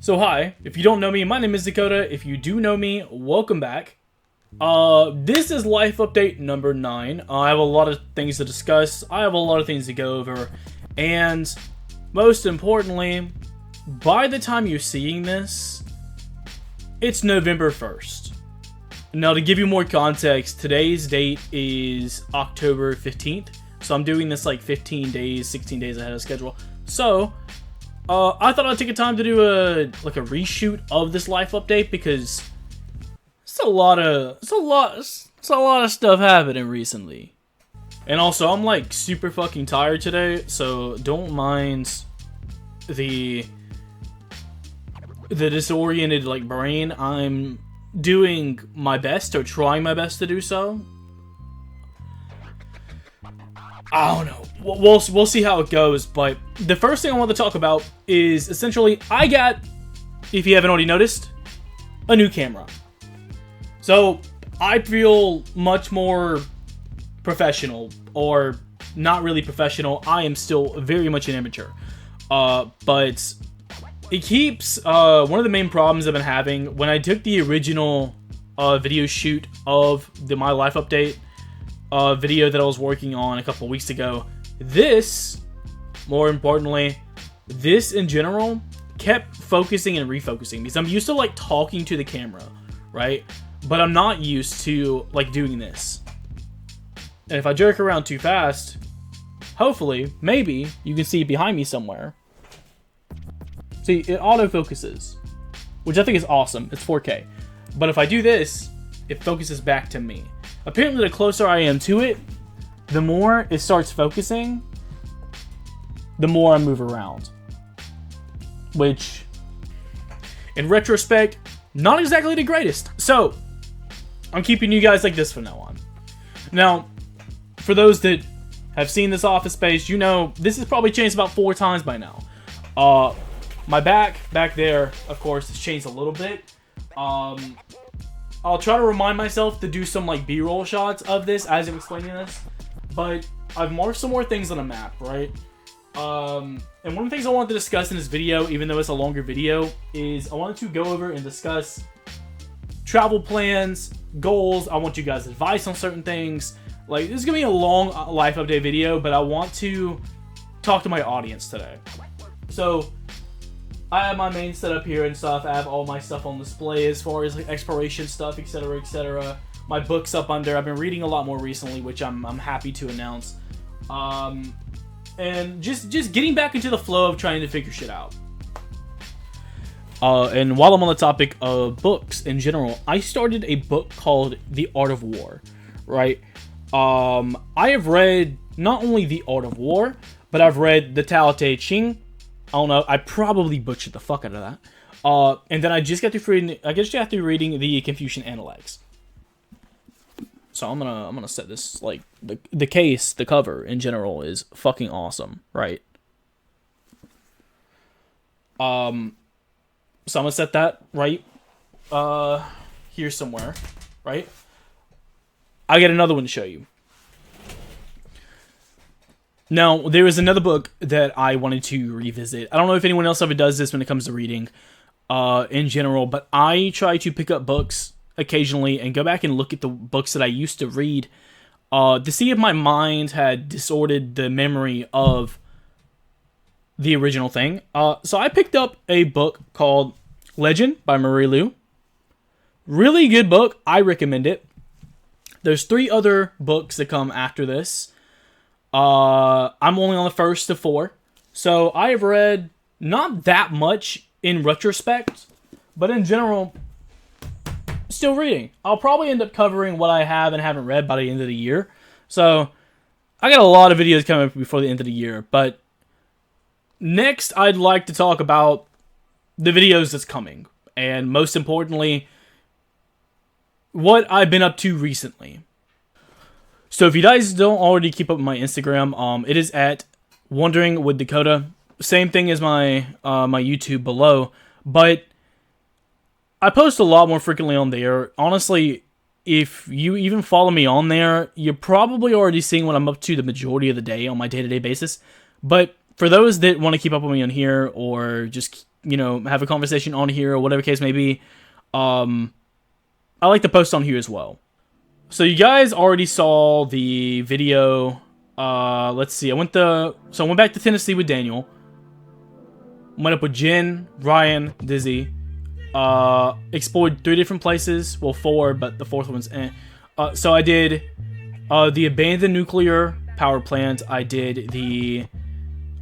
So hi, if you don't know me, my name is Dakota. If you do know me, welcome back. This is life update number 9. I have a lot of things to discuss. I have a lot of things to go over. And most importantly, by the time you're seeing this, it's November 1st. Now to give you more context, today's date is October 15th. So I'm doing this like 15 days, 16 days ahead of schedule. So, I thought I'd take a time to do a reshoot of this life update because it's a lot of stuff happening recently. And also, I'm like super fucking tired today, so don't mind the disoriented like brain. I'm doing my best, or trying my best to do so. I don't know. We'll see how it goes, but the first thing I want to talk about is essentially I got, if you haven't already noticed, a new camera. So I feel much more professional, or not really professional. I am still very much an amateur. But it keeps, one of the main problems I've been having when I took the original video shoot of my life update video that I was working on a couple weeks ago. This, more importantly, this in general kept focusing and refocusing because I'm used to like talking to the camera, right? But I'm not used to like doing this. And if I jerk around too fast, hopefully, maybe you can see it behind me somewhere. See, it autofocuses, which I think is awesome. It's 4K. But if I do this, it focuses back to me. Apparently, the closer I am to it, the more it starts focusing, the more I move around. Which, in retrospect, not exactly the greatest. So, I'm keeping you guys like this from now on. Now, for those that have seen this Office Space, you know this has probably changed about 4 times by now. My back there, of course, has changed a little bit. I'll try to remind myself to do some like B-roll shots of this as I'm explaining this, but I've marked some more things on a map, right? And one of the things I wanted to discuss in this video, even though it's a longer video, is I wanted to go over and discuss travel plans, goals. I want you guys' advice on certain things. Like, this is gonna be a long life update video, but I want to talk to my audience today. So, I have my main setup here and stuff. I have all my stuff on display as far as like exploration stuff, etc., etc. My book's up under. I've been reading a lot more recently, which I'm happy to announce. And just getting back into the flow of trying to figure shit out. And while I'm on the topic of books in general, I started a book called The Art of War, right? I have read not only The Art of War, but I've read The Tao Te Ching. I don't know. I probably butchered the fuck out of that. And then I just got through reading the Confucian Analects. So I'm gonna set this, like, the case, the cover in general is fucking awesome, right? So I'm gonna set that right here somewhere, right? I got another one to show you. Now, there is another book that I wanted to revisit. I don't know if anyone else ever does this when it comes to reading in general, but I try to pick up books occasionally and go back and look at the books that I used to read to see if my mind had distorted the memory of the original thing. So I picked up a book called Legend by Marie Lu. Really good book. I recommend it. There's 3 other books that come after this. I'm only on the first of 4. So I have read not that much in retrospect, but in general, still reading. I'll probably end up covering what I have and haven't read by the end of the year. So I got a lot of videos coming before the end of the year. But next, I'd like to talk about the videos that's coming. And most importantly, what I've been up to recently. So if you guys don't already keep up with my Instagram, it is at Wondering with Dakota. Same thing as my my YouTube below, but I post a lot more frequently on there. Honestly, if you even follow me on there, you're probably already seeing what I'm up to the majority of the day on my day-to-day basis. But for those that want to keep up with me on here, or just have a conversation on here or whatever case may be, I like to post on here as well. So you guys already saw the video. Let's see. I went back to Tennessee with Daniel. Went up with Jen, Ryan, Dizzy. Explored 3 different places. Well, 4, but the 4th one's so I did the abandoned nuclear power plant. I did the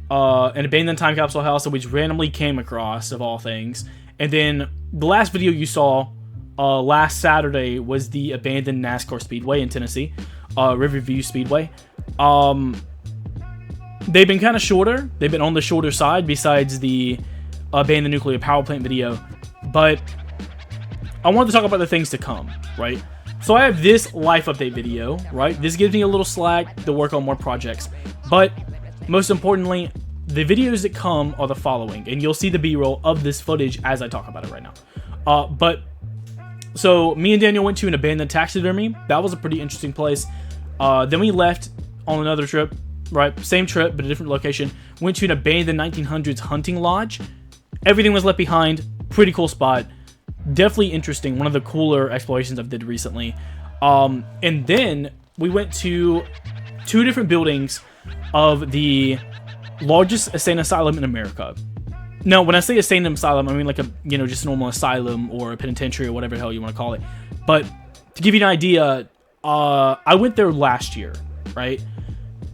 an abandoned time capsule house, which randomly came across, of all things. And then the last video you saw last Saturday was the abandoned NASCAR Speedway in Tennessee, Riverview Speedway. They've been kind of shorter. They've been on the shorter side besides the abandoned nuclear power plant video. But I wanted to talk about the things to come, right? So I have this life update video, right? This gives me a little slack to work on more projects. But most importantly, the videos that come are the following. And you'll see the B-roll of this footage as I talk about it right now. So me and Daniel went to an abandoned taxidermy. That was a pretty interesting place. Then we left on another trip, right? Same trip, but a different location. Went to an abandoned 1900s hunting lodge. Everything was left behind. Pretty cool spot. Definitely interesting. One of the cooler explorations I've did recently. And then we went to 2 different buildings of the largest insane asylum in America. Now, when I say insane asylum, I mean like a, just a normal asylum or a penitentiary or whatever the hell you want to call it. But to give you an idea, I went there last year, right?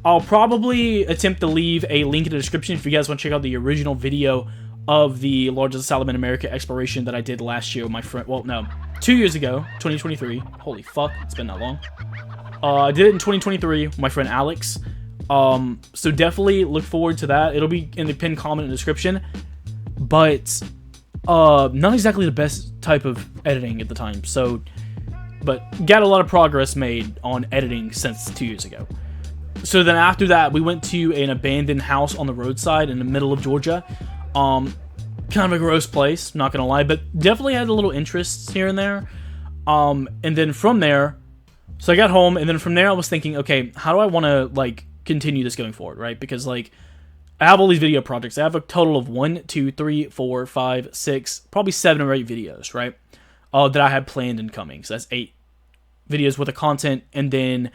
I'll probably attempt to leave a link in the description if you guys want to check out the original video of the largest asylum in America exploration that I did last year with my friend. Well, no, 2 years ago, 2023. Holy fuck, it's been that long. I did it in 2023 with my friend Alex. So definitely look forward to that. It'll be in the pinned comment in the description. But not exactly the best type of editing at the time. But got a lot of progress made on editing since 2 years ago. So then after that, we went to an abandoned house on the roadside in the middle of Georgia. Kind of a gross place, not gonna lie, but definitely had a little interests here and there. And then from there, so I got home, and then from there I was thinking, okay, how do I want to continue this going forward, right? Because I have all these video projects. I have a total of 1, 2, 3, 4, 5, 6, probably 7 or 8 videos, right? That I had planned and coming. So that's 8 videos worth of content, and then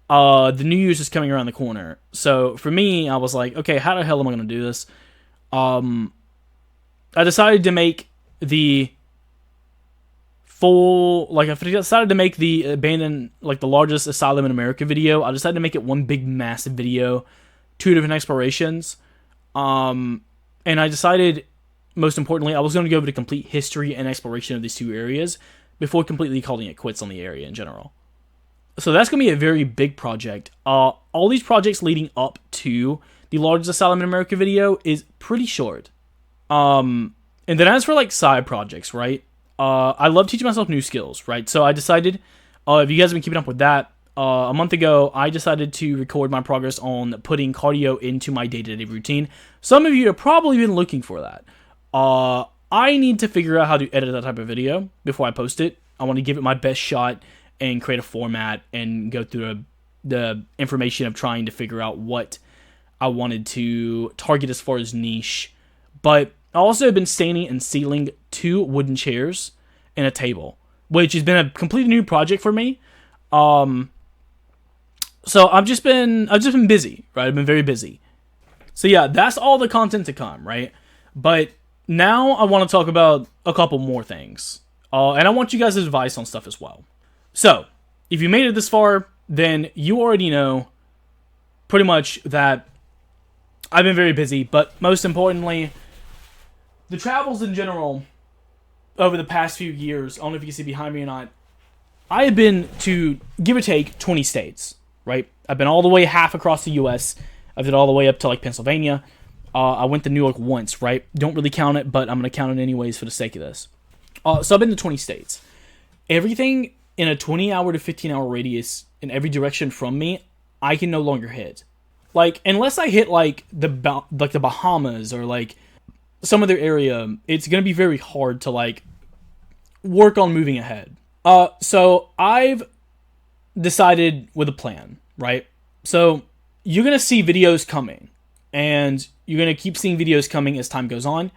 the New Year's is coming around the corner. So for me, I was like, okay, how the hell am I gonna do this? I decided to make the full, I decided to make the abandoned, the largest asylum in America video. I decided to make it one big massive video, 2 different explorations. And I decided, most importantly, I was going to go over the complete history and exploration of these 2 areas before completely calling it quits on the area in general. So that's going to be a very big project. All these projects leading up to the largest asylum in America video is pretty short. And then as for side projects, right? I love teaching myself new skills, right? So I decided, if you guys have been keeping up with that, a month ago, I decided to record my progress on putting cardio into my day-to-day routine. Some of you have probably been looking for that. I need to figure out how to edit that type of video before I post it. I want to give it my best shot and create a format and go through the information of trying to figure out what I wanted to target as far as niche. But I also have been staining and sealing 2 wooden chairs and a table, which has been a completely new project for me. So I've just been busy, right? I've been very busy. So yeah, that's all the content to come, right? But now I want to talk about a couple more things. And I want you guys' advice on stuff as well. So, if you made it this far, then you already know pretty much that I've been very busy, but most importantly, the travels in general over the past few years, I don't know if you can see behind me or not, I have been to, give or take, 20 states, right? I've been all the way half across the U.S. I've been all the way up to Pennsylvania. I went to New York once, right? Don't really count it, but I'm going to count it anyways for the sake of this. So I've been to 20 states. Everything in a 20-hour to 15-hour radius in every direction from me, I can no longer hit. Unless I hit, the Bahamas or, some other area, it's going to be very hard to, work on moving ahead. So I've decided with a plan, right? So you're going to see videos coming, and you're going to keep seeing videos coming as time goes on.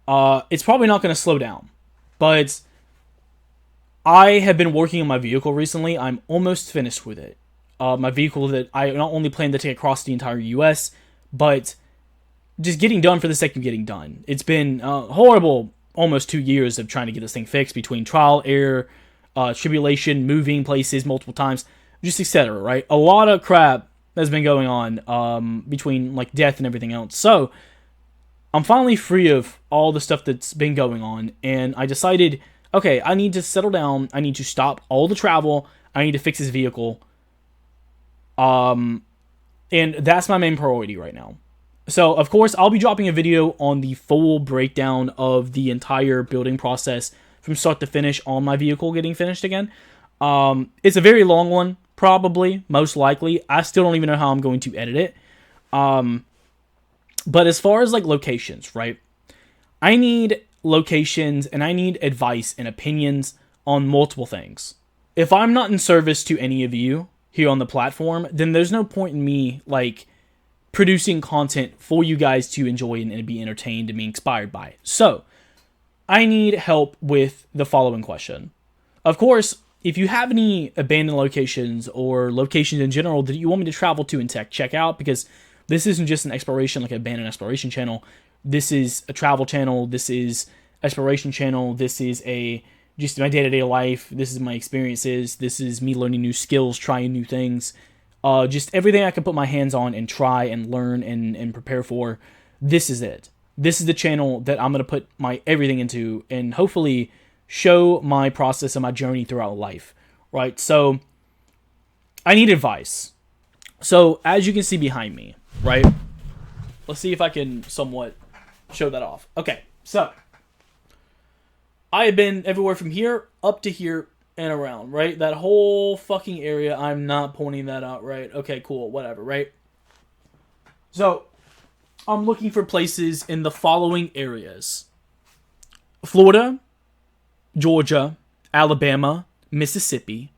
It's probably not going to slow down, but I have been working on my vehicle recently. I'm almost finished with it. My vehicle that I not only plan to take across the entire U.S., but just getting done for the sake of getting done. It's been horrible almost 2 years of trying to get this thing fixed between trial, error, tribulation, moving places multiple times, just etc. Right? A lot of crap has been going on between like death and everything else. So I'm finally free of all the stuff that's been going on, and I decided, okay, I need to settle down. I need to stop all the travel. I need to fix this vehicle. And that's my main priority right now. So, of course, I'll be dropping a video on the full breakdown of the entire building process from start to finish on my vehicle getting finished again. It's a very long one, probably, most likely. I still don't even know how I'm going to edit it. But as far as, like, locations, right? I need locations and I need advice and opinions on multiple things. If I'm not in service to any of you here on the platform, then there's no point in me, like, producing content for you guys to enjoy and be entertained and be inspired by. So, I need help with the following question. Of course, if you have any abandoned locations or locations in general that you want me to travel to and check out, because this isn't just an exploration, like an abandoned exploration channel. This is a travel channel. This is exploration channel. This is just my day-to-day life. This is my experiences. This is me learning new skills, trying new things. Just everything I can put my hands on and try and learn and prepare for. This is it. This is the channel that I'm going to put my everything into and hopefully show my process and my journey throughout life, right? So I need advice. So as you can see behind me, right? Let's see if I can somewhat show that off. Okay, so I have been everywhere from here up to here and around, right? That whole fucking area. I'm not pointing that out, right? Okay, cool, whatever, right? So, I'm looking for places in the following areas: Florida, Georgia, Alabama, Mississippi,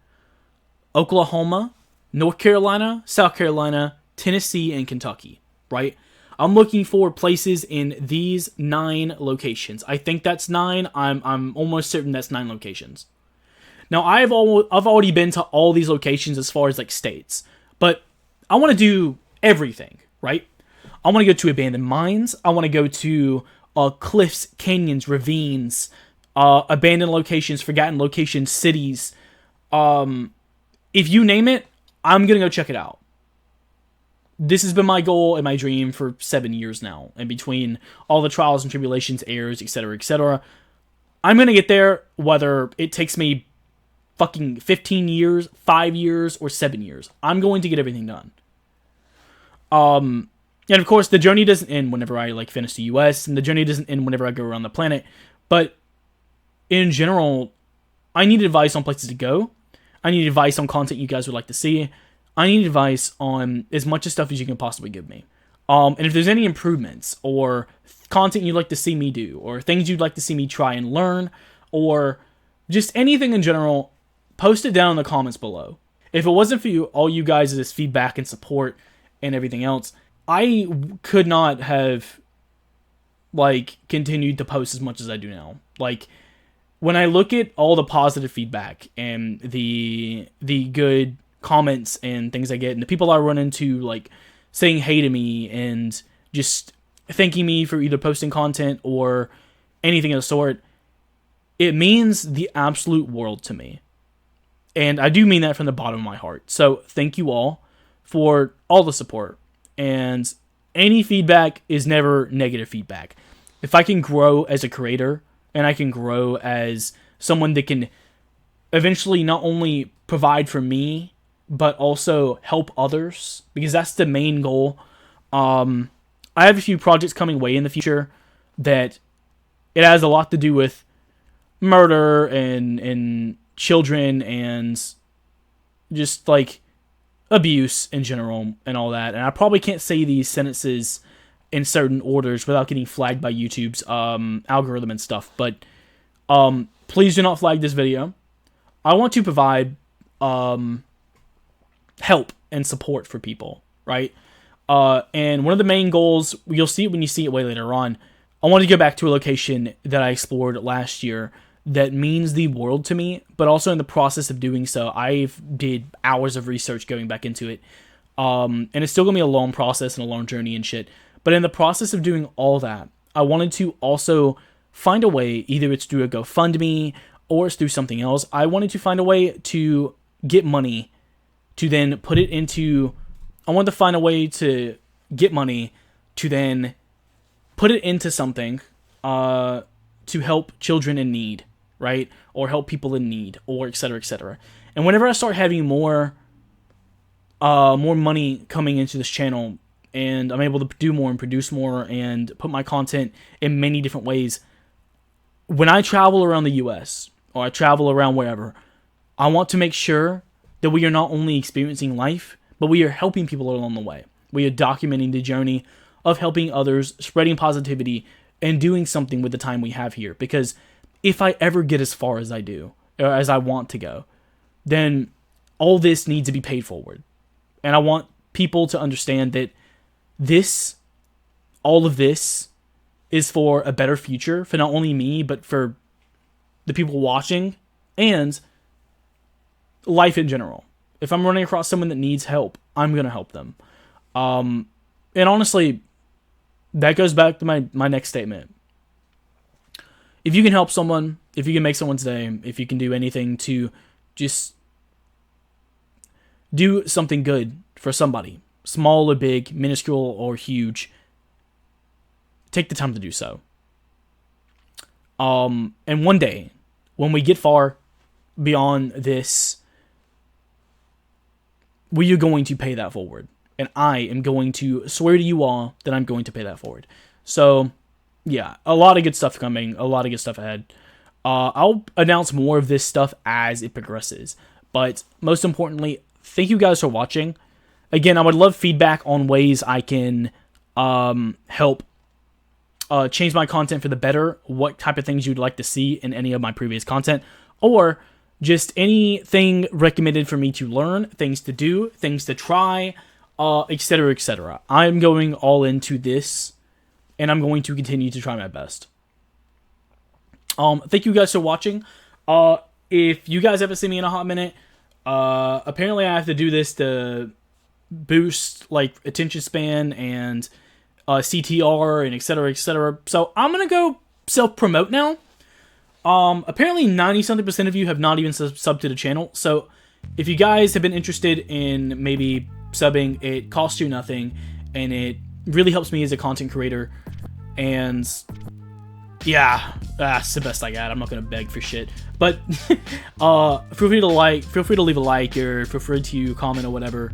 Oklahoma, North Carolina, South Carolina, Tennessee, and Kentucky, right? I'm looking for places in these 9 locations. I think that's 9. I'm almost certain that's 9 locations. Now, I've already been to all these locations as far as, like, states. But I want to do everything, right? I want to go to abandoned mines. I want to go to cliffs, canyons, ravines, abandoned locations, forgotten locations, cities. If you name it, I'm going to go check it out. This has been my goal and my dream for 7 years now. And between all the trials and tribulations, errors, etc., I'm going to get there whether it takes me fucking 15 years, 5 years, or 7 years. I'm going to get everything done. And of course, the journey doesn't end whenever I, like, finish the US, and the journey doesn't end whenever I go around the planet. But in general, I need advice on places to go. I need advice on content you guys would like to see. I need advice on as much of stuff as you can possibly give me. And if there's any improvements or content you'd like to see me do, or things you'd like to see me try and learn, or just anything in general, post it down in the comments below. If it wasn't for you, all you guys' feedback and support and everything else, I could not have, like, continued to post as much as I do now. Like, when I look at all the positive feedback and the good comments and things I get, and the people I run into, like, saying hey to me and just thanking me for either posting content or anything of the sort, it means the absolute world to me. And I do mean that from the bottom of my heart. So thank you all for all the support. And any feedback is never negative feedback. If I can grow as a creator and I can grow as someone that can eventually not only provide for me, but also help others, because that's the main goal. I have a few projects coming way in the future that it has a lot to do with murder and children and just, like, abuse in general and all that. And I probably can't say these sentences in certain orders without getting flagged by YouTube's algorithm and stuff. But please do not flag this video. I want to provide help and support for people, right? And one of the main goals, you'll see it when you see it way later on, I wanted to go back to a location that I explored last year that means the world to me, but also in the process of doing so, I've did hours of research going back into it. And it's still going to be a long process and a long journey and shit. But in the process of doing all that, I wanted to also find a way, either it's through a GoFundMe or it's through something else. I wanted to find a way to get money to then put it into, I wanted to find a way to get money to then put it into something to help children in need, right? Or help people in need, or et cetera, et cetera. And whenever I start having more money coming into this channel, and I'm able to do more and produce more and put my content in many different ways, when I travel around the US, or I travel around wherever, I want to make sure that we are not only experiencing life, but we are helping people along the way. We are documenting the journey of helping others, spreading positivity, and doing something with the time we have here. Because if I ever get as far as I do, or as I want to go, then all this needs to be paid forward. And I want people to understand that all of this is for a better future, for not only me, but for the people watching, and life in general. If I'm running across someone that needs help, I'm going to help them. And honestly, that goes back to my next statement. If you can help someone, if you can make someone's day, if you can do anything to just do something good for somebody, small or big, minuscule or huge, take the time to do so. And one day, when we get far beyond this, we are going to pay that forward. And I am going to swear to you all that I'm going to pay that forward. So, yeah, a lot of good stuff coming, a lot of good stuff ahead. I'll announce more of this stuff as it progresses. But most importantly, thank you guys for watching. Again, I would love feedback on ways I can help change my content for the better, what type of things you'd like to see in any of my previous content, or just anything recommended for me to learn, things to do, things to try, etc., etc. I'm going all into this, and I'm going to continue to try my best. Thank you guys for watching. If you guys haven't seen me in a hot minute, apparently I have to do this to boost like attention span and CTR and etc., etc. So I'm gonna go self-promote now. Apparently 90-something% of you have not even subbed to the channel. So if you guys have been interested in maybe subbing, it costs you nothing, and it really helps me as a content creator. And yeah, that's the best I got. I'm not gonna beg for shit, but feel free to leave a like, or feel free to comment or whatever.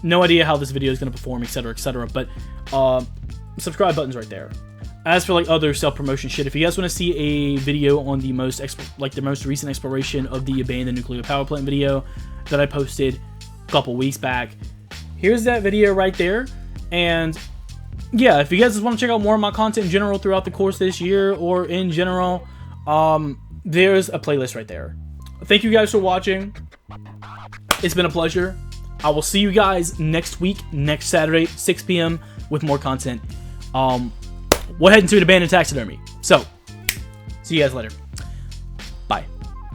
No idea how this video is gonna perform, etc., etc. But subscribe button's right there. As for like other self-promotion shit, if you guys want to see a video on the most recent exploration of the abandoned nuclear power plant video that I posted a couple weeks back, here's that video right there. And yeah, if you guys just want to check out more of my content in general throughout the course of this year, or in general, there's a playlist right there. Thank you guys for watching. It's been a pleasure. I will see you guys next week, next Saturday, 6 p.m. with more content. We'll head into an abandoned taxidermy. So, see you guys later.